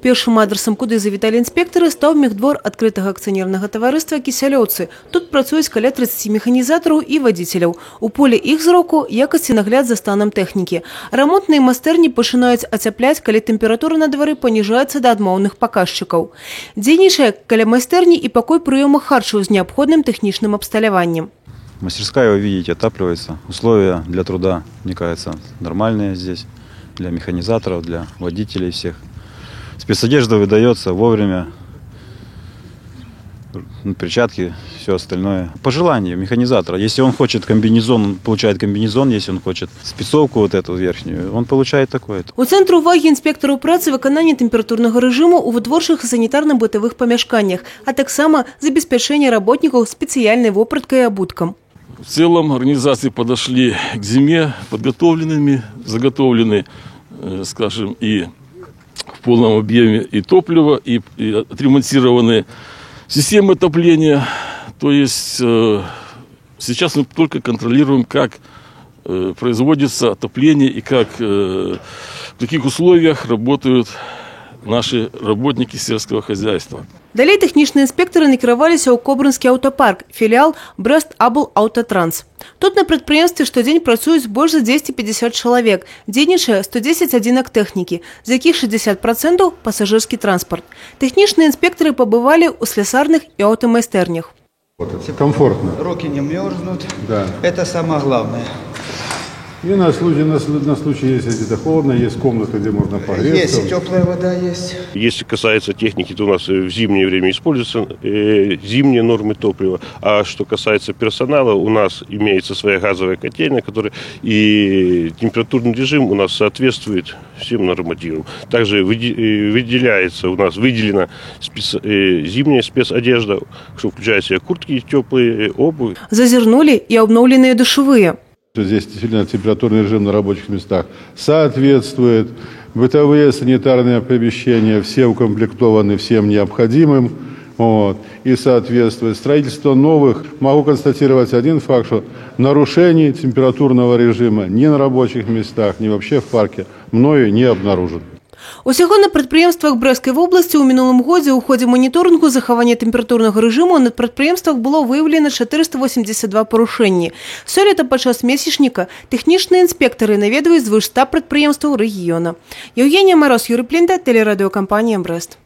Першым адресам, куды завіталі інспектары, стаў мехдвор адкрытага акцыянернага таварыства «Кісялёўцы». Тут працуюць каля 30 механізатараў і вадзіцеляў. У поле іх зроку якасць і нагляд за станам тэхнікі. Рамонтныя майстэрні пачынаюць ацяпляць, калі тэмпература на двары паніжаецца да адмоўных паказчыкаў. Дзейнічае каля майстэрні і пакой прыёма харчаў з неабходным тэхнічным абсталяваннем. Мастерская, вы видите, отапливается. Условия для труда, мне кажется, нормальные здесь. Для механизаторов, для водителей всех. Спецодежда выдается вовремя. Перчатки, все остальное. По желанию механизатора. Если он хочет комбинезон, он получает комбинезон. Если он хочет спецовку вот эту верхнюю, он получает такое. У центру уваги інспектараў працы выкананне тэмпературнага рэжыму ў вытворчых і санітарна-бытавых памяшканнях, а таксама забеспячэнне работнікаў спецыяльнай вопраткай і абуткам. В целом организации подошли к зиме подготовленными, заготовлены, скажем, и в полном объеме и топливо, и отремонтированы системы отопления. То есть сейчас мы только контролируем, как производится отопление и как, в каких условиях работают наши работники сельского хозяйства. Далей тэхнічныя інспектары накіраваліся ў Кобрынскі аўтапарк, філіал Брэст-Абл Аўтатранс. Тут на прадпрыемстве штодзень працуюць больш за 250 чалавек. Дзейнічае 110 адзінак тэхнікі, з якіх 60% пасажырскі транспарт. Тэхнічныя інспектары пабывалі ў слясарных і аўтамайстэрнях. Комфортно. Руки не мерзнут. Да. Это самое главное. И на случай, если где-то холодно, есть комната, где можно погреться. Есть, теплая вода есть. Если касается техники, то у нас в зимнее время используются зимние нормы топлива. А что касается персонала, у нас имеется своя газовая котельная, которая и температурный режим у нас соответствует всем нормативам. Также выделяется, у нас выделена зимняя спецодежда, что включает в себя куртки теплые, обувь. Зазернули и обновленные душевые. Здесь действительно температурный режим на рабочих местах соответствует. Бытовые санитарные помещения все укомплектованы всем необходимым. И соответствует. Строительство новых. Могу констатировать один факт, что нарушений температурного режима ни на рабочих местах, ни вообще в парке мною не обнаружено. Усяго на прадпрыемствах Брэсцкай вобласці ў мінулым годзе ў ходзе маніторынгу захавання тэмпературнага рэжыму на прадпрыемствах было выяўлена 482 парушэнні. Сёлета падчас месячніка тэхнічныя інспектары наведваюць звыш 100 прадпрыемстваў рэгіёна. Еўгенія Мароз, Юрый Плінда, тэлерадыёкампанія Брэст.